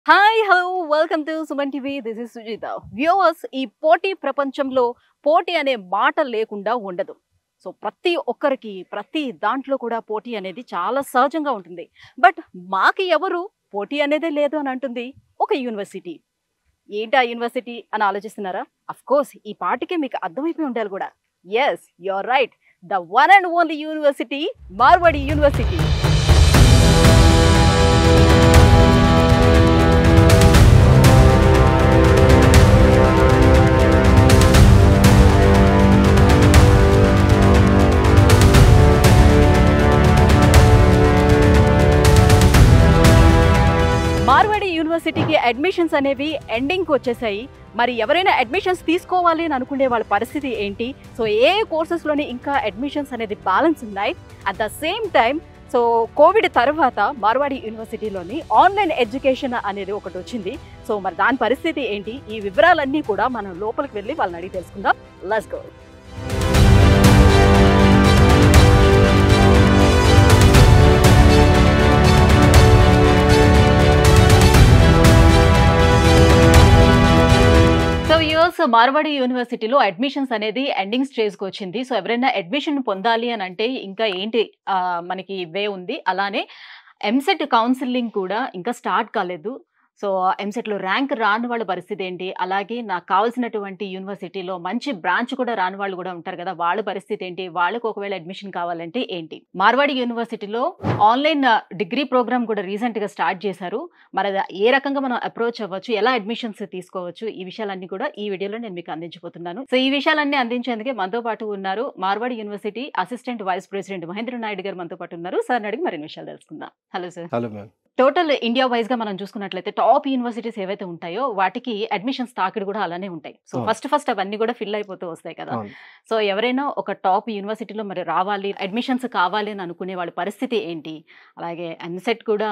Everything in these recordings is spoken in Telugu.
Hi hello welcome to Suman TV. This is Sujitha. Viewers, ఈ పోటీ ప్రపంచంలో పోటీ అనే మాట లేకుండా ఉండదు. సో ప్రతి ఒక్కరికి ప్రతి దాంట్లో కూడా పోటీ అనేది చాలా సహజంగా ఉంటుంది. బట్ మాకు ఎవరు పోటీ అనేదే లేదు అని అంటుంది ఒక యూనివర్సిటీ. ఏంటి ఆ యూనివర్సిటీ అని ఆలోచిస్తున్నారా? అఫ్ కోర్స్ ఈ పాటికే మీకు అర్థమైపోయి ఉండాలి కూడా. Yes, you are right. The one and only university, Marwadi university. Marwadi యూనివర్సిటీకి అడ్మిషన్స్ అనేవి ఎండింగ్కి వచ్చేసాయి. మరి ఎవరైనా అడ్మిషన్స్ తీసుకోవాలి అని అనుకునే వాళ్ళ పరిస్థితి ఏంటి? సో ఏ కోర్సెస్లోని ఇంకా అడ్మిషన్స్ అనేది బ్యాలెన్స్ ఉన్నాయి. At the same time so Covid తర్వాత మార్వాడి యూనివర్సిటీలోని ఆన్లైన్ ఎడ్యుకేషన్ అనేది ఒకటి వచ్చింది. సో మరి దాని పరిస్థితి ఏంటి? ఈ వివరాలన్నీ కూడా మనం లోపలికి వెళ్ళి వాళ్ళని అడిగి తెలుసుకుందాం. Let's go. So US Marwadi యూనివర్సిటీలో అడ్మిషన్స్ అనేది ఎండింగ్ స్టేజ్కి వచ్చింది. సో ఎవరైనా అడ్మిషన్ పొందాలి అని అంటే ఇంకా ఏంటి మనకి వే ఉంది. అలానే ఎంసెట్ కౌన్సిలింగ్ కూడా ఇంకా స్టార్ట్ కాలేదు. సో ఎంసెట్లో ర్యాంక్ రాని వాళ్ళ పరిస్థితి ఏంటి? అలాగే నాకు కావాల్సినటువంటి యూనివర్సిటీలో మంచి బ్రాంచ్ కూడా రాని వాళ్ళు కూడా ఉంటారు కదా, వాళ్ళ పరిస్థితి ఏంటి? వాళ్ళకు ఒకవేళ అడ్మిషన్ కావాలంటే ఏంటి? మార్వాడి యూనివర్సిటీలో ఆన్లైన్ డిగ్రీ ప్రోగ్రామ్ కూడా రీసెంట్గా స్టార్ట్ చేశారు. మరి అది ఏ రకంగా మనం అప్రోచ్ అవ్వచ్చు, ఎలా అడ్మిషన్స్ తీసుకోవచ్చు, ఈ విషయాలన్నీ కూడా ఈ వీడియోలో నేను మీకు అందించబోతున్నాను. సో ఈ విషయాలన్నీ అందించేందుకే మనతో పాటు ఉన్నారు Marwadi university assistant vice president Mahendra Naidu garu మనతో పాటు ఉన్నారు. సార్ అడిగి మరిన్ని విషయాలు తెలుసుకుందాం. Hello sir. Hello ma'am. Total India wise గా మనం చూసుకున్నట్లయితే టాప్ యూనివర్సిటీస్ ఏవైతే ఉంటాయో వాటికి అడ్మిషన్స్ తాకిడి కూడా అలానే ఉంటాయి. సో ఫస్ట్ అవన్నీ కూడా ఫిల్ అయిపోతూ వస్తాయి కదా. సో ఎవరైనా ఒక టాప్ యూనివర్సిటీలో మరి రావాలి, అడ్మిషన్స్ కావాలి అని అనుకునే వాళ్ళ పరిస్థితి ఏంటి? అలాగే ఎంసెట్ కూడా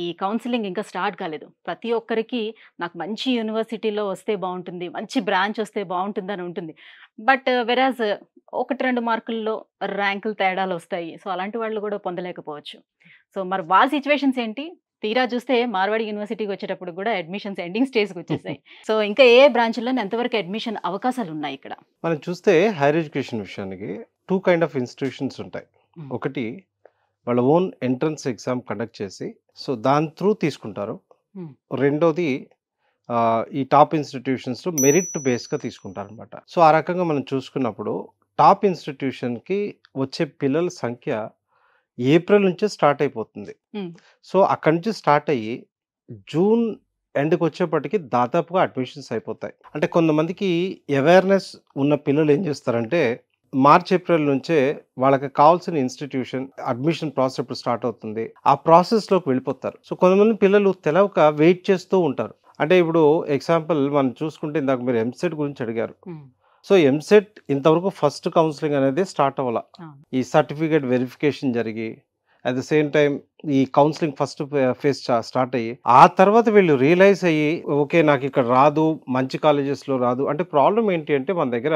ఈ కౌన్సిలింగ్ ఇంకా స్టార్ట్ కాలేదు. ప్రతి ఒక్కరికి నాకు మంచి యూనివర్సిటీలో వస్తే బాగుంటుంది, మంచి బ్రాంచ్ వస్తే బాగుంటుంది అని ఉంటుంది. బట్ వెరాజ్ 1-2 మార్కుల్లో ర్యాంకులు తేడాలు వస్తాయి. సో అలాంటి వాళ్ళు కూడా పొందలేకపోవచ్చు. సో మరి వాళ్ళ సిచ్యువేషన్స్ ఏంటి? తీరా చూస్తే మార్వాడి యూనివర్సిటీకి వచ్చేటప్పుడు కూడా అడ్మిషన్స్ ఎండింగ్ స్టేజ్కి వచ్చేసాయి. సో ఇంకా ఏ బ్రాంచ్లో ఎంతవరకు అడ్మిషన్ అవకాశాలు ఉన్నాయి ఇక్కడ? మనం చూస్తే హైయర్ ఎడ్యుకేషన్ విషయానికి 2 కైండ్ ఆఫ్ ఇన్స్టిట్యూషన్స్ ఉంటాయి. ఒకటి వాళ్ళ ఓన్ ఎంట్రన్స్ ఎగ్జామ్ కండక్ట్ చేసి సో దాని త్రూ తీసుకుంటారు. రెండోది ఈ టాప్ ఇన్స్టిట్యూషన్స్లో మెరిట్ బేస్గా తీసుకుంటారు అనమాట. సో ఆ రకంగా మనం చూసుకున్నప్పుడు టాప్ ఇన్స్టిట్యూషన్కి వచ్చే పిల్లల సంఖ్య ఏప్రిల్ నుంచే స్టార్ట్ అయిపోతుంది. సో అక్కడి నుంచి స్టార్ట్ అయ్యి జూన్ ఎండ్కి వచ్చేప్పటికి దాదాపుగా అడ్మిషన్స్ అయిపోతాయి. అంటే కొంతమందికి అవేర్నెస్ ఉన్న పిల్లలు ఏం చేస్తారంటే మార్చ్ ఏప్రిల్ నుంచే వాళ్ళకి కావాల్సిన ఇన్స్టిట్యూషన్ అడ్మిషన్ ప్రాసెస్ ఇప్పుడు స్టార్ట్ అవుతుంది, ఆ ప్రాసెస్లోకి వెళ్ళిపోతారు. సో కొంతమంది పిల్లలు తెలవక వెయిట్ చేస్తూ ఉంటారు. అంటే ఇప్పుడు ఎగ్జాంపుల్ మనం చూసుకుంటే ఇందాక మీరు ఎంసెట్ గురించి అడిగారు. సో ఎంసెట్ ఇంతవరకు ఫస్ట్ కౌన్సిలింగ్ అనేది స్టార్ట్ అవ్వాల. ఈ సర్టిఫికేట్ వెరిఫికేషన్ జరిగి అట్ ద సేమ్ టైం ఈ కౌన్సిలింగ్ ఫస్ట్ ఫేజ్ స్టార్ట్ అయ్యి ఆ తర్వాత వీళ్ళు రియలైజ్ అయ్యి ఓకే నాకు ఇక్కడ రాదు, మంచి కాలేజెస్లో రాదు. అంటే ప్రాబ్లం ఏంటి అంటే మన దగ్గర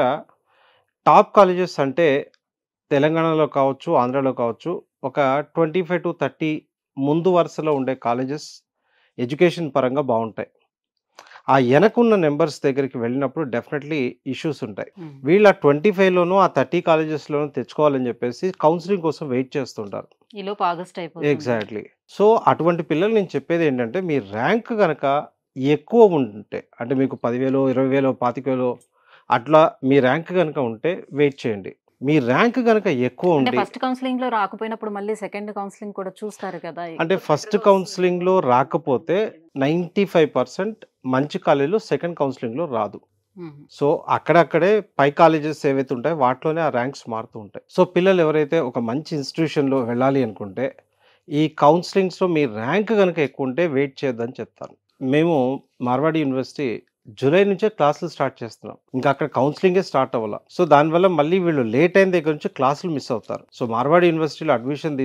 టాప్ కాలేజెస్ అంటే తెలంగాణలో కావచ్చు, ఆంధ్రాలో కావచ్చు, ఒక 25 to 30 ముందు వరుసలో ఉండే కాలేజెస్ ఎడ్యుకేషన్ పరంగా బాగుంటాయి. ఆ వెనకున్న నెంబర్స్ దగ్గరికి వెళ్ళినప్పుడు డెఫినెట్లీ ఇష్యూస్ ఉంటాయి. వీళ్ళు ఆ 25లోనూ ఆ 30 కాలేజెస్లోనూ తెచ్చుకోవాలని చెప్పేసి కౌన్సిలింగ్ కోసం వెయిట్ చేస్తుంటారు. ఎగ్జాక్ట్లీ. సో అటువంటి పిల్లలు నేను చెప్పేది ఏంటంటే మీ ర్యాంక్ కనుక ఎక్కువ ఉంటే, అంటే మీకు 10,000, 20,000, 25,000 అట్లా మీ ర్యాంక్ కనుక ఉంటే వెయిట్ చేయండి. మీ ర్యాంక్ కనుక ఎక్కువ ఉంటే ఫస్ట్ కౌన్సిలింగ్ లో రాకపోయినప్పుడు మళ్ళీ సెకండ్ కౌన్సిలింగ్ కూడా చూస్తారు కదా. అంటే ఫస్ట్ కౌన్సిలింగ్ లో రాకపోతే 95% మంచి కాలేజీలో సెకండ్ కౌన్సిలింగ్ లో రాదు. సో అక్కడక్కడే పై కాలేజెస్ ఏవైతే ఉంటాయో వాటిలోనే ఆ ర్యాంక్స్ మారుతూ ఉంటాయి. సో పిల్లలు ఎవరైతే ఒక మంచి ఇన్స్టిట్యూషన్లో వెళ్ళాలి అనుకుంటే ఈ కౌన్సిలింగ్స్లో మీ ర్యాంక్ కనుక ఎక్కువ ఉంటే వెయిట్ చేయొద్దని చెప్తాను. మేము మార్వాడి యూనివర్సిటీ జూలై నుంచే క్లాసులు స్టార్ట్ చేస్తున్నాం. ఇంకా అక్కడ కౌన్సిలింగే స్టార్ట్ అవ్వాలి. సో దానివల్ల మళ్ళీ వీళ్ళు లేట్ అయిన దగ్గర నుంచి క్లాసులు మిస్ అవుతారు. సో మార్వాడి యూనివర్సిటీలో అడ్మిషన్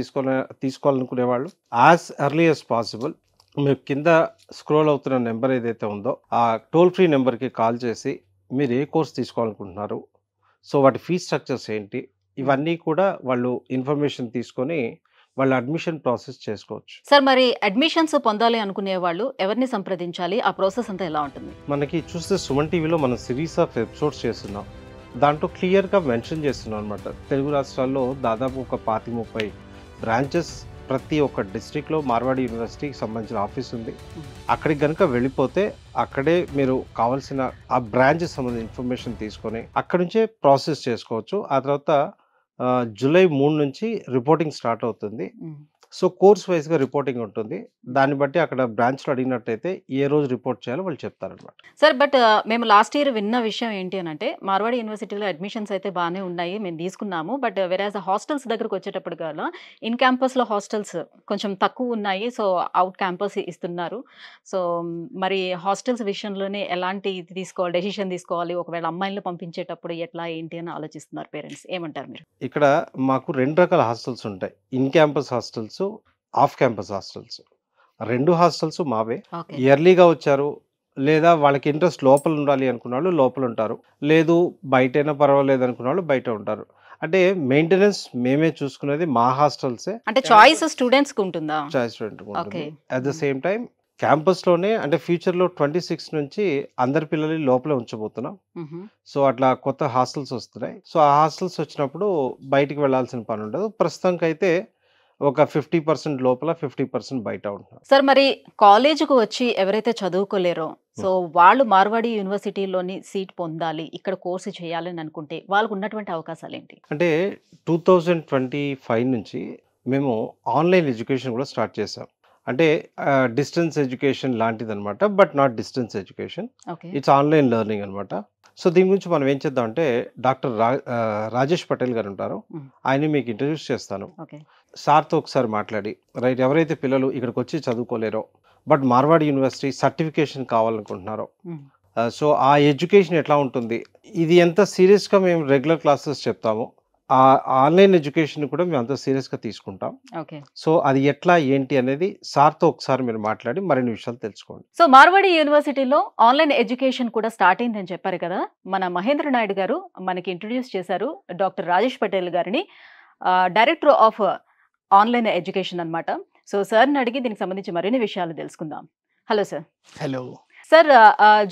తీసుకోవాలనుకునే వాళ్ళు యాజ్ ఎర్లీ యాజ్ పాసిబుల్ మీరు కింద స్క్రోల్ అవుతున్న నెంబర్ ఏదైతే ఉందో ఆ టోల్ ఫ్రీ నెంబర్కి కాల్ చేసి మీరు ఏ కోర్స్ తీసుకోవాలనుకుంటున్నారు, సో వాటి ఫీ స్ట్రక్చర్స్ ఏంటి, ఇవన్నీ కూడా వాళ్ళు ఇన్ఫర్మేషన్ తీసుకొని వాళ్ళ అడ్మిషన్ ప్రాసెస్ చేసుకోవచ్చు. సార్ మరి అడ్మిషన్స్ పొందాలి అనుకునే వాళ్ళు ఎవరిని సంప్రదించాలి? ఆ ప్రాసెస్ అంతా ఎలా ఉంటుంది? మనకి చూస్తే సుమన్ టీవీలో మనం సిరీస్ ఆఫ్ ఎపిసోడ్స్ చేస్తున్నాం. దాంట్లో క్లియర్గా మెన్షన్ చేస్తున్నాం అనమాట. తెలుగు రాష్ట్రాల్లో దాదాపు ఒక 25-30 బ్రాంచెస్ ప్రతి ఒక్క డిస్ట్రిక్ట్లో మార్వాడి యూనివర్సిటీకి సంబంధించిన ఆఫీస్ ఉంది. అక్కడికి కనుక వెళ్ళిపోతే అక్కడే మీరు కావాల్సిన ఆ బ్రాంచ్ సంబంధించిన ఇన్ఫర్మేషన్ తీసుకొని అక్కడి నుంచే ప్రాసెస్ చేసుకోవచ్చు. ఆ తర్వాత జూలై 3 నుంచి రిపోర్టింగ్ స్టార్ట్ అవుతుంది. సో కోర్స్ వైజ్గా రిపోర్టింగ్ ఉంటుంది. దాన్ని బట్టి అక్కడ బ్రాంచ్లో అడిగినట్టయితే ఏ రోజు రిపోర్ట్ చేయాలో వాళ్ళు చెప్తారనమాట. సార్ బట్ మేము లాస్ట్ ఇయర్ విన్న విషయం ఏంటి అని అంటే మార్వాడి యూనివర్సిటీలో అడ్మిషన్స్ అయితే బాగానే ఉన్నాయి, మేము తీసుకున్నాము. బట్ వెరాజ్ హాస్టల్స్ దగ్గరకు వచ్చేటప్పుడు కల్లా ఇన్ క్యాంపస్లో హాస్టల్స్ కొంచెం తక్కువ ఉన్నాయి, సో అవుట్ క్యాంపస్ ఇస్తున్నారు. సో మరి హాస్టల్స్ విషయంలోనే ఎలాంటి ఇది తీసుకోవాలి, డెసిషన్ తీసుకోవాలి, ఒకవేళ అమ్మాయిలను పంపించేటప్పుడు ఎట్లా ఏంటి అని ఆలోచిస్తున్నారు పేరెంట్స్, ఏమంటారు మీరు? ఇక్కడ మాకు 2 రకాల హాస్టల్స్ ఉంటాయి. In campus hostels, off campus hostels. 2 hostels మావే. ఎర్లీగా వచ్చారు లేదా వాళ్ళకి ఇంట్రెస్ట్ లోపల ఉండాలి అనుకున్న వాళ్ళు లోపల ఉంటారు, లేదు బయటైనా పర్వాలేదు అనుకున్న వాళ్ళు బయట ఉంటారు. అంటే మెయింటెనెన్స్ మేమే చూసుకునేది మా హాస్టల్సే. అంటే చాయిస్ స్టూడెంట్స్ కి ఉంటుందా? చాయిస్ స్టూడెంట్ ఉంటుంది. అట్ ద సేమ్ టైం క్యాంపస్లోనే అంటే ఫ్యూచర్లో 26 నుంచి అందరి పిల్లల్ని లోపలే ఉంచబోతున్నాం. సో అట్లా కొత్త హాస్టల్స్ వస్తున్నాయి. సో ఆ హాస్టల్స్ వచ్చినప్పుడు బయటికి వెళ్ళాల్సిన పని ఉండదు. ప్రస్తుతానికి అయితే ఒక 50% లోపల 50% బయట ఉంటున్నారు. సార్ మరి కాలేజీకి వచ్చి ఎవరైతే చదువుకోలేరో, సో వాళ్ళు మార్వాడి యూనివర్సిటీలోని సీట్ పొందాలి, ఇక్కడ కోర్సు చేయాలని అనుకుంటే వాళ్ళకు ఉన్నటువంటి అవకాశాలు ఏంటి? అంటే 2025 నుంచి మేము ఆన్లైన్ ఎడ్యుకేషన్ కూడా స్టార్ట్ చేసాం. అంటే డిస్టెన్స్ ఎడ్యుకేషన్ లాంటిది అనమాట, but not distance education, it's online learning అనమాట. సో దీని గురించి మనం ఏం చేద్దాం అంటే డాక్టర్ రాజేష్ పటేల్ గారు ఉంటారు, ఆయన మీకు ఇంట్రడ్యూస్ చేస్తాను. సార్తో ఒకసారి మాట్లాడి రైట్ ఎవరైతే పిల్లలు ఇక్కడికి వచ్చి చదువుకోలేరో బట్ మార్వాడి యూనివర్సిటీ సర్టిఫికేషన్ కావాలనుకుంటున్నారో, సో ఆ ఎడ్యుకేషన్ ఎట్లా ఉంటుంది, ఇది ఎంత సీరియస్గా మేము రెగ్యులర్ క్లాసెస్ చెప్తామో ఆ ఆన్లైన్ ఎడ్యుకేషన్ కూడా మేము అంత సీరియస్గా తీసుకుంటాం. సో అది ఎట్లా ఏంటి అనేది సార్తో ఒకసారి మీరు మాట్లాడి మరిన్ని విషయాలు తెలుసుకోండి. సో మార్వాడి యూనివర్సిటీలో ఆన్లైన్ ఎడ్యుకేషన్ కూడా స్టార్ట్ అయిందని చెప్పారు కదా, మన మహేంద్ర నాయుడు గారు మనకి ఇంట్రడ్యూస్ చేశారు డాక్టర్ రాజేష్ పటేల్ గారిని, డైరెక్టర్ ఆఫ్ ఆన్లైన్ ఎడ్యుకేషన్ అన్నమాట. సో సార్ని అడిగి దీనికి సంబంధించి మరిన్ని విషయాలు తెలుసుకుందాం. Hello sir. Hello sir.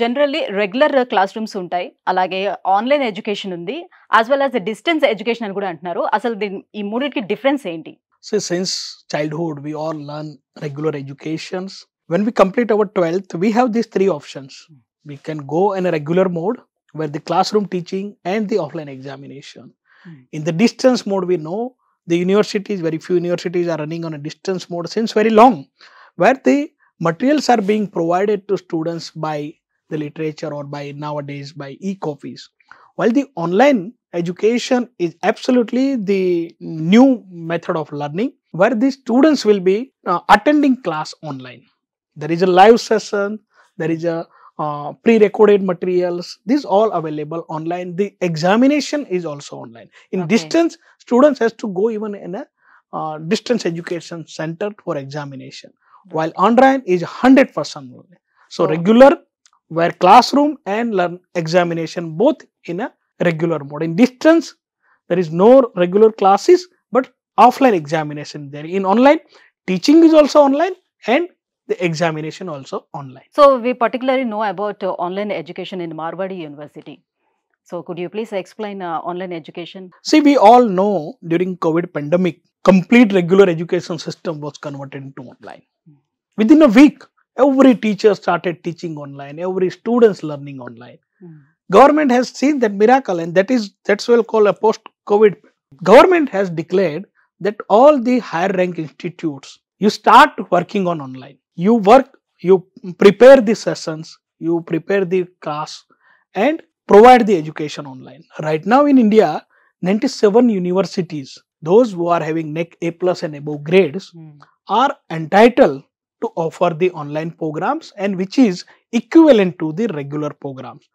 Generally regular class rooms ఉంటాయి, అలాగే ఆన్లైన్ ఎడ్యుకేషన్ ఉంది, as well as distance education అని కూడా అంటున్నారు. అసలు ఈ మూడింటికి డిఫరెన్స్ ఏంటి? So since childhood we all learn regular educations. When we complete our 12th, we have these 3 options. We can go in a regular mode where the classroom teaching and the offline examination. In the distance mode, we know the universities, very few universities are running on a distance mode since very long, where the materials are being provided to students by the literature or by nowadays by e-copies. While the online education is absolutely the new method of learning, where the students will be attending class online. There is a live session, there is a pre-recorded materials, these all available online. The examination is also online. In distance, students has to go even in a distance education center for examination, while online is 100% only. So regular, where classroom and learn examination both in a regular mode. In distance, there is no regular classes, but offline examination there. In online, teaching is also online and the examination also online. So we particularly know about online education in Marwadi University. So could you please explain online education? See, we all know during COVID pandemic, complete regular education system was converted into online. Within a week, every teacher started teaching online, every students learning online. Government has seen that miracle, and that's well called a post-COVID. Government has declared that all the higher rank institutes, you start working on online. You work, you prepare the sessions, you prepare the class and provide the education online. Right now in India, 97 universities, those who are having NEC A+ and above grades, are entitled to offer the online programs, and which is equivalent to the regular programs.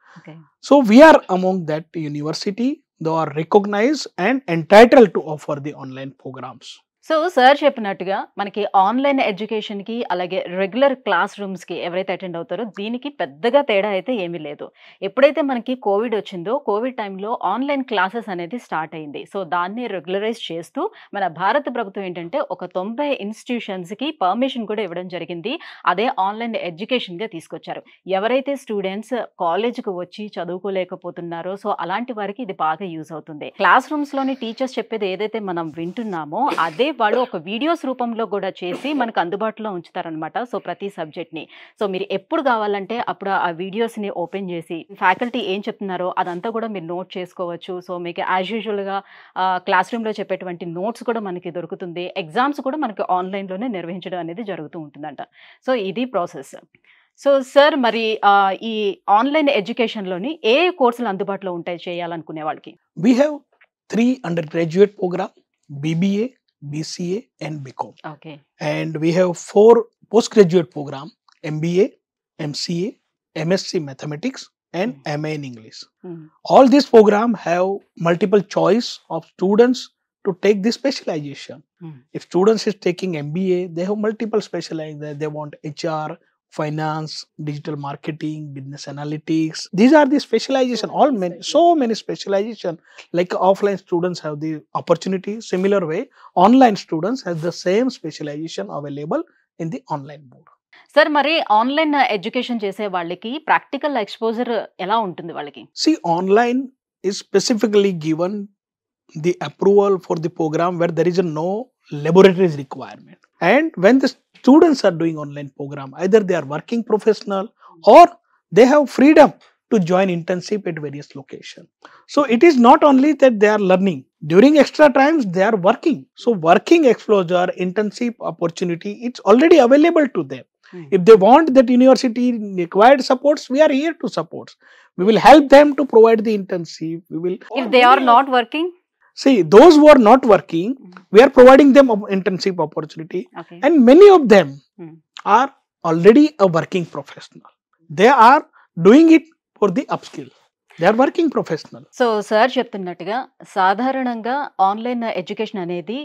So we are among that university, they are recognized and entitled to offer the online programs. So sir చెప్పినట్టుగా మనకి ఆన్లైన్ ఎడ్యుకేషన్‌కి, అలాగే రెగ్యులర్ క్లాస్ రూమ్స్‌కి ఎవరైతే అటెండ్ అవుతారో దీనికి పెద్దగా తేడా అయితే ఏమీ లేదు. ఎప్పుడైతే మనకి కోవిడ్ వచ్చిందో, కోవిడ్ టైంలో ఆన్లైన్ క్లాసెస్ అనేది స్టార్ట్ అయింది. సో దాన్ని రెగ్యులరైజ్ చేస్తూ మన భారత ప్రభుత్వం ఏంటంటే ఒక 90 ఇన్‌స్టిట్యూషన్స్‌కి పర్మిషన్ కూడా ఇవ్వడం జరిగింది. అదే ఆన్లైన్ ఎడ్యుకేషన్‌గా తీసుకొచ్చారు. ఎవరైతే స్టూడెంట్స్ కాలేజ్‌కి వచ్చి చదువుకోలేకపోతున్నారో సో అలాంటి వారికి ఇది బాగా యూజ్ అవుతుంది. క్లాస్ రూమ్స్‌లోని టీచర్స్ చెప్పేది ఏదైతే మనం వింటున్నామో అదే వాళ్ళు ఒక వీడియోస్ రూపంలో కూడా చేసి మనకు అందుబాటులో ఉంచుతారనమాట. సో ప్రతి సబ్జెక్ట్‌ని. సో మీరు ఎప్పుడు కావాలంటే అప్పుడు ఆ వీడియోస్‌ని ఓపెన్ చేసి ఫ్యాకల్టీ ఏం చెప్తున్నారో అదంతా కూడా మీరు నోట్ చేసుకోవచ్చు. సో మీకు యాజ్ యూజువల్‌గా క్లాస్ రూమ్‌లో చెప్పేటువంటి నోట్స్ కూడా మనకి దొరుకుతుంది. ఎగ్జామ్స్ కూడా మనకి ఆన్‌లైన్‌లోనే నిర్వహించడం అనేది జరుగుతూ ఉంటుందంట. సో ఇది ప్రాసెస్. సో సార్ మరి ఈ ఆన్లైన్ ఎడ్యుకేషన్‌లోని ఏ కోర్సులు అందుబాటులో ఉంటాయి చేయాలనుకునే వాళ్ళకి? We have 3 undergraduate program, BBA, BCA and BCom. Okay. And we have 4 postgraduate program, MBA, MCA, MSc Mathematics and MA in English. హ్మ్. All these program have multiple choice of students to take this specialization. Hmm. If students is taking MBA, they have multiple specialization. They want HR, finance, digital marketing, business analytics. These are the specialization. So many specialization. Like offline students have the opportunity. Similar way, online students have the same specialization available in the online mode. Sir మరి ఆన్లైన్ ఎడ్యుకేషన్ చేసే వాళ్ళకి ప్రాక్టికల్ ఎక్స్‌పోజర్ ఎలా ఉంటుంది వాళ్ళకి? See, online is specifically given the approval for the program where there is no laboratories requirement. And when the students are doing online program, either they are working professional or they have freedom to join internship at various locations. So it is not only that they are learning. During extra times, they are working. So working exposure, internship opportunity, it's already available to them. Hmm. If they want that university required supports, we are here to support. We will help them to provide the internship. We will. If they are not working? See, those who are not working, we are providing them internship opportunity, okay. and many of them Hmm. are already a working professional. They are doing it for the upskill. They are working professional. So sir చెప్తున్నట్టుగా సాధారణంగా ఆన్లైన్ ఎడ్యుకేషన్ అనేది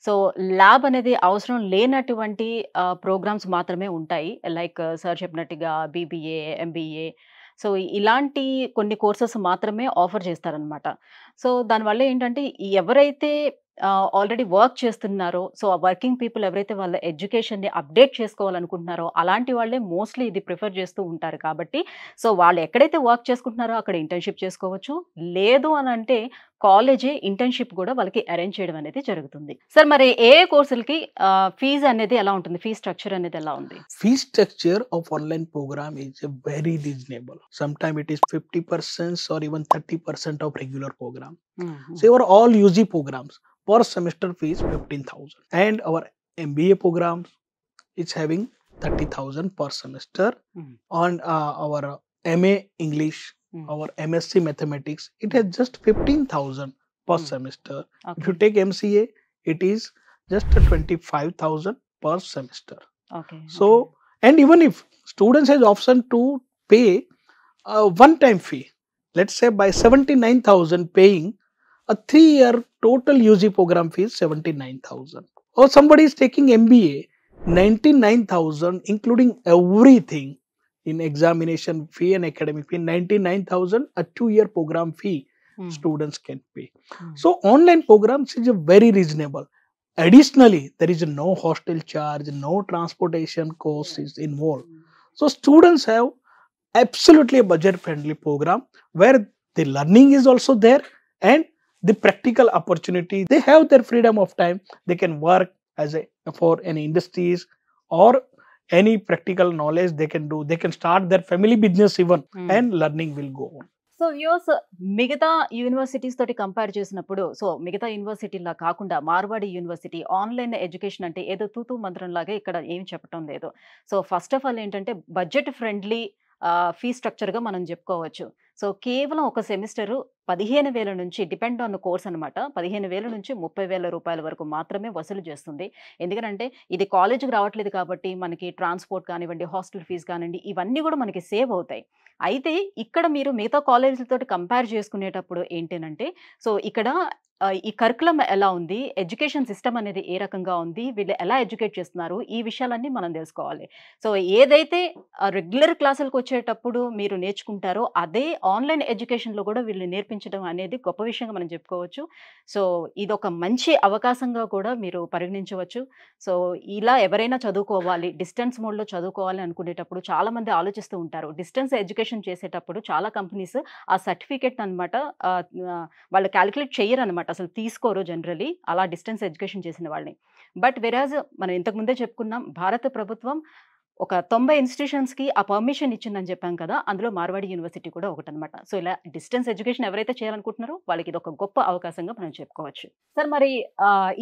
సో ల్యాబ్ అనేది అవసరం లేనటువంటి ప్రోగ్రామ్స్ మాత్రమే ఉంటాయి. లైక్ సార్ చెప్పినట్టుగా బీబీఏ, ఎంబీఏ సో ఇలాంటి కొన్ని కోర్సెస్ మాత్రమే ఆఫర్ చేస్తారనమాట. సో దానివల్ల ఏంటంటే ఎవరైతే ఆల్రెడీ వర్క్ చేస్తున్నారో సో ఆ వర్కింగ్ పీపుల్ ఎవరైతే వాళ్ళ ఎడ్యుకేషన్ని అప్డేట్ చేసుకోవాలనుకుంటున్నారో అలాంటి వాళ్ళే మోస్ట్లీ ఇది ప్రిఫర్ చేస్తూ ఉంటారు. కాబట్టి సో వాళ్ళు ఎక్కడైతే వర్క్ చేసుకుంటున్నారో అక్కడ ఇంటర్న్‌షిప్ చేసుకోవచ్చు. లేదు అని అంటే కాలేజే ఇంటర్న్‌షిప్ కూడా వాళ్ళకి అరేంజ్ చేయడం అనేది జరుగుతుంది. సార్ మరి ఏ కోర్సులకి ఫీజు అనేది ఎలా ఉంటుంది? ఫీ స్ట్రక్చర్ అనేది ఎలా ఉంది? Fee structure of online program is very reasonable. Sometimes it is 50% or even 30% of regular program. So our all UG programs per semester fees 15,000, and our MBA programs is having 30,000 per semester. On our MA English, our MSc Mathematics, it has just 15,000 per semester. If you take MCA, it is just 25,000 per semester. Okay. So, and even if students has option to pay a one-time fee, let's say by 79,000 paying a 3-year total UG program fee is 79,000. Or somebody is taking MBA, 99,000 including everything in examination fee and academic fee, 99,000 a 2-year program fee students can pay. So online programs is a very reasonable. Additionally, there is no hostel charge, no transportation cost is involved. So students have absolutely a budget-friendly program where the learning is also there and the practical opportunity. They have their freedom of time. They can work as for any industries or any practical knowledge they can do. They can start their family business even, and learning will go on. So views మిగతా యూనివర్సిటీస్ తోటి కంపేర్ చేసినప్పుడు సో మిగతా యూనివర్సిటీలా కాకుండా మార్వాడి యూనివర్సిటీ ఆన్లైన్ ఎడ్యుకేషన్ అంటే ఏదో తూతూ మంత్రం లాగా ఇక్కడ ఏం చెప్పటం లేదు. సో ఫస్ట్ ఆఫ్ ఆల్ ఏంటంటే బడ్జెట్ ఫ్రెండ్లీ ఫీ స్ట్రక్చర్గా మనం చెప్పుకోవచ్చు. సో కేవలం ఒక సెమిస్టరు 15,000 నుంచి డిపెండ్ ఆన్ కోర్స్ అనమాట. 15,000 నుంచి 30,000 రూపాయల వరకు మాత్రమే వసూలు చేస్తుంది. ఎందుకంటే ఇది కాలేజ్‌కి రావట్లేదు కాబట్టి మనకి ట్రాన్స్‌పోర్ట్ కానివ్వండి, హాస్టల్ ఫీస్ కానివ్వండి, ఇవన్నీ కూడా మనకి సేవ్ అవుతాయి. అయితే ఇక్కడ మీరు మిగతా కాలేజీలతోటి కంపేర్ చేసుకునేటప్పుడు ఏంటనంటే, సో ఇక్కడ ఈ కరిక్యులమ్ ఎలా ఉంది? ఎడ్యుకేషన్ సిస్టమ్ అనేది ఏ రకంగా ఉంది? వీళ్ళు ఎలా ఎడ్యుకేట్ చేస్తున్నారు? ఈ విషయాలన్నీ మనం తెలుసుకోవాలి. సో ఏదైతే రెగ్యులర్ క్లాసులకొచ్చేటప్పుడు మీరు నేర్చుకుంటారో, అదే ఆన్‌లైన్ ఎడ్యుకేషన్‌లో కూడా వీళ్ళు నేర్పించడం అనేది గొప్ప విషయంగా మనం చెప్పుకోవచ్చు. సో ఇదొక మంచి అవకాశంగా కూడా మీరు పరిగణించవచ్చు. సో ఇలా ఎవరైనా చదువుకోవాలి, డిస్టెన్స్ మోడ్‌లో చదువుకోవాలి అనుకునేటప్పుడు చాలామంది ఆలోచిస్తూ ఉంటారు. డిస్టెన్స్ ఎడ్యుకేషన్ చేసేటప్పుడు చాలా కంపెనీస్ ఆ సర్టిఫికేట్ అనమాట వాళ్ళు కాలిక్యులేట్ చెయ్యరనమాట. అసలు తీసుకోరు జనరల్లీ అలా డిస్టెన్స్ ఎడ్యుకేషన్ చేసిన వాళ్ళని. బట్ వెరాజ్ మనం ఇంతకు ముందే చెప్పుకున్నాం, భారత ప్రభుత్వం ఒక 90 ఇన్‌స్టిట్యూషన్స్‌కి ఆ పర్మిషన్ ఇచ్చిందని చెప్పాం కదా! అందులో మార్వాడి యూనివర్సిటీ కూడా ఒకటనమాట. సో ఇలా డిస్టెన్స్ ఎడ్యుకేషన్ ఎవరైతే చేయాలనుకుంటున్నారో వాళ్ళకి ఇదొక గొప్ప అవకాశంగా మనం చెప్పుకోవచ్చు. సార్ మరి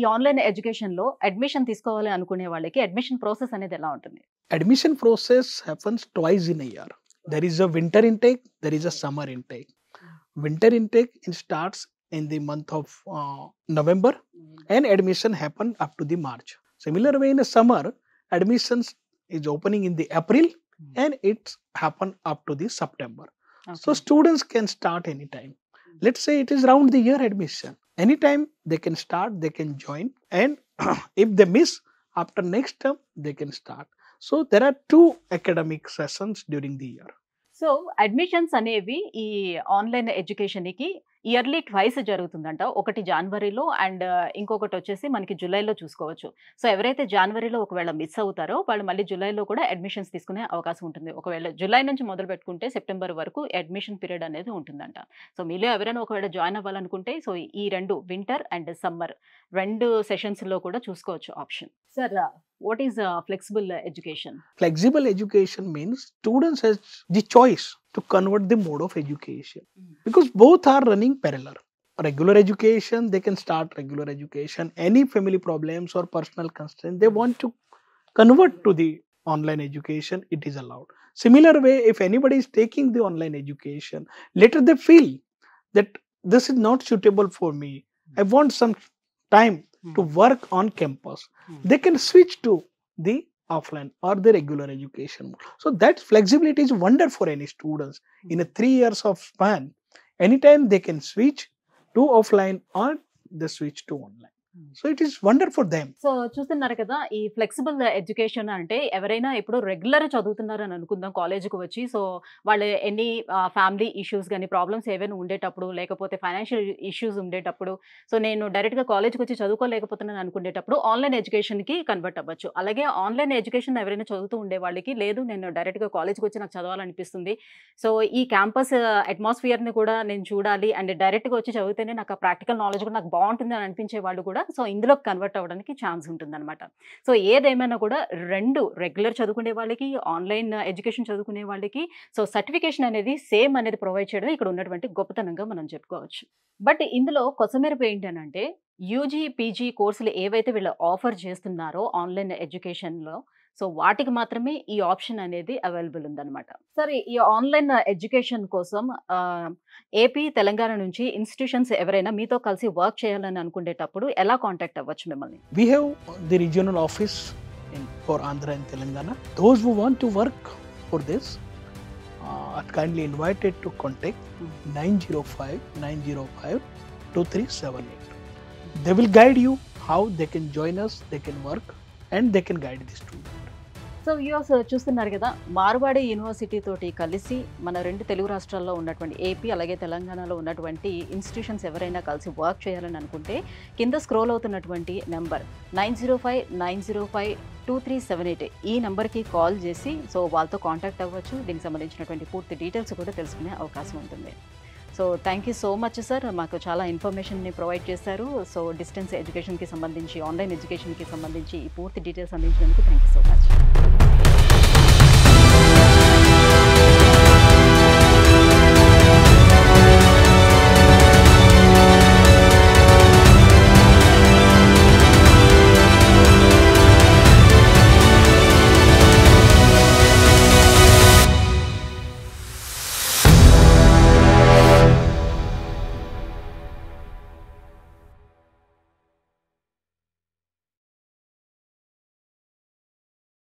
ఈ ఆన్‌లైన్ ఎడ్యుకేషన్‌లో అడ్మిషన్ తీసుకోవాలి అనుకునే వాళ్ళకి అడ్మిషన్ ప్రాసెస్ అనేది ఎలా ఉంటుంది? Admission process happens twice in a year. There is a winter intake, there is a summer intake. Winter intake starts in the month of November, and admission happen up to the March. Similar way in the summer, admissions is opening in the April, and it's happen up to the September. So Okay. students can start anytime. Let's say it is round the year admission. Anytime they can start, they can join, and if they miss after next term, they can start. So there are 2 academic sessions during the year. So admissions అనేవి ఈ ఆన్‌లైన్ ఎడ్యుకేషన్‌కి ఇయర్లీ ట్వైస్ జరుగుతుందంట. ఒకటి జనవరిలో అండ్ ఇంకొకటి వచ్చేసి మనకి జులైలో చూసుకోవచ్చు. సో ఎవరైతే జనవరిలో ఒకవేళ మిస్ అవుతారో వాళ్ళు మళ్ళీ జులైలో కూడా అడ్మిషన్స్ తీసుకునే అవకాశం ఉంటుంది. ఒకవేళ జులై నుంచి మొదలుపెట్టుకుంటే సెప్టెంబర్ వరకు అడ్మిషన్ పీరియడ్ అనేది ఉంటుందంట. సో మీలో ఎవరైనా ఒకవేళ జాయిన్ అవ్వాలనుకుంటే సో ఈ 2 వింటర్ అండ్ సమ్మర్ 2 సెషన్స్‌లో కూడా చూసుకోవచ్చు option. Sir what is flexible education? Flexible education means students has the choice to convert the mode of education, because both are running parallel. Regular education, they can start regular education. Any family problems or personal constraints they want to convert to the online education, it is allowed. Similar way, if anybody is taking the online education, later they feel that this is not suitable for me, I want some time to work on campus, they can switch to the offline or the regular education. So that flexibility is wonder for any students. In a 3 years of span, anytime they can switch to offline or they switch to online. So it is wonder for them. So చూస్తున్నారు కదా, ఈ ఫ్లెక్సిబుల్ ఎడ్యుకేషన్ అంటే ఎవరైనా ఇప్పుడు రెగ్యులర్ చదువుతున్నారని అనుకుందాం కాలేజీకి వచ్చి. సో వాళ్ళు ఎన్ని ఫ్యామిలీ ఇష్యూస్ కానీ ప్రాబ్లమ్స్ ఏవైనా ఉండేటప్పుడు, లేకపోతే ఫైనాన్షియల్ ఇష్యూస్ ఉండేటప్పుడు, సో నేను డైరెక్ట్గా కాలేజ్కి వచ్చి చదువుకోలేకపోతున్నాను అనుకునేటప్పుడు ఆన్లైన్ ఎడ్యుకేషన్కి కన్వర్ట్ అవ్వచ్చు. అలాగే ఆన్లైన్ ఎడ్యుకేషన్ ఎవరైనా చదువుతూ ఉండే వాళ్ళకి లేదు నేను డైరెక్ట్గా కాలేజ్కి వచ్చి నాకు చదవాలనిపిస్తుంది, సో ఈ క్యాంపస్ అట్మాస్ఫియర్ని కూడా నేను చూడాలి అండ్ డైరెక్ట్గా వచ్చి చదివితేనే నాకు ఆ ప్రాక్టికల్ నాలెడ్జ్ కూడా నాకు బాగుంటుంది అని అనిపించే వాళ్ళు కూడా సో ఇందులో కన్వర్ట్ అవ్వడానికి ఛాన్స్ ఉంటుందన్నమాట. సో ఏదేమైనా కూడా 2 రెగ్యులర్ చదువుకునే వాళ్ళకి, ఆన్లైన్ ఎడ్యుకేషన్ చదువుకునే వాళ్ళకి సో సర్టిఫికేషన్ అనేది సేమ్ అనేది ప్రొవైడ్ చేయడం ఇక్కడ ఉన్నటువంటి గొప్పతనంగా మనం చెప్పుకోవచ్చు. బట్ ఇందులో కొసమెరుపు ఏంటనంటే యూజీ, పీజీ కోర్సులు ఏవైతే వీళ్ళు ఆఫర్ చేస్తున్నారో ఆన్లైన్ ఎడ్యుకేషన్‌లో సో వాటికి మాత్రమే ఈ ఆప్షన్ అనేది అవైలబుల్ ఉందన్నమాట. సరే ఈ ఆన్లైన్ ఎడ్యుకేషన్ కోసం ఏపీ, తెలంగాణ నుంచి ఇన్‌స్టిట్యూషన్స్ ఎవరైనా మీతో కలిసి వర్క్ చేయాలని అనుకునేటప్పుడు ఎలా కాంటాక్ట్ అవ్వచ్చు మిమ్మల్ని? We have the regional office for Andhra and Telangana. Those who want to work for this are kindly invited to contact 905-905-2378. They will guide you how they can join us, they can work, and they can guide the student. So viewers చూస్తున్నారు కదా, మార్వాడి యూనివర్సిటీ తోటి కలిసి మన 2 తెలుగు రాష్ట్రాల్లో ఉన్నటువంటి ఏపీ అలాగే తెలంగాణలో ఉన్నటువంటి ఇన్స్టిట్యూషన్స్ ఎవరైనా కలిసి వర్క్ చేయాలని అనుకుంటే కింద స్క్రోల్ అవుతున్నటువంటి నెంబర్ 905-905-2378 ఈ నెంబర్కి కాల్ చేసి సో వాళ్ళతో కాంటాక్ట్ అవ్వచ్చు. దీనికి సంబంధించినటువంటి పూర్తి డీటెయిల్స్ కూడా తెలుసుకునే అవకాశం ఉంటుంది. So thank you so much sir, మాకు చాలా ఇన్ఫర్మేషన్ని ప్రొవైడ్ చేశారు. సో డిస్టెన్స్ ఎడ్యుకేషన్కి సంబంధించి, ఆన్లైన్ ఎడ్యుకేషన్కి సంబంధించి ఈ పూర్తి డీటెయిల్స్ అందించినందుకు థ్యాంక్ యూ సో మచ్.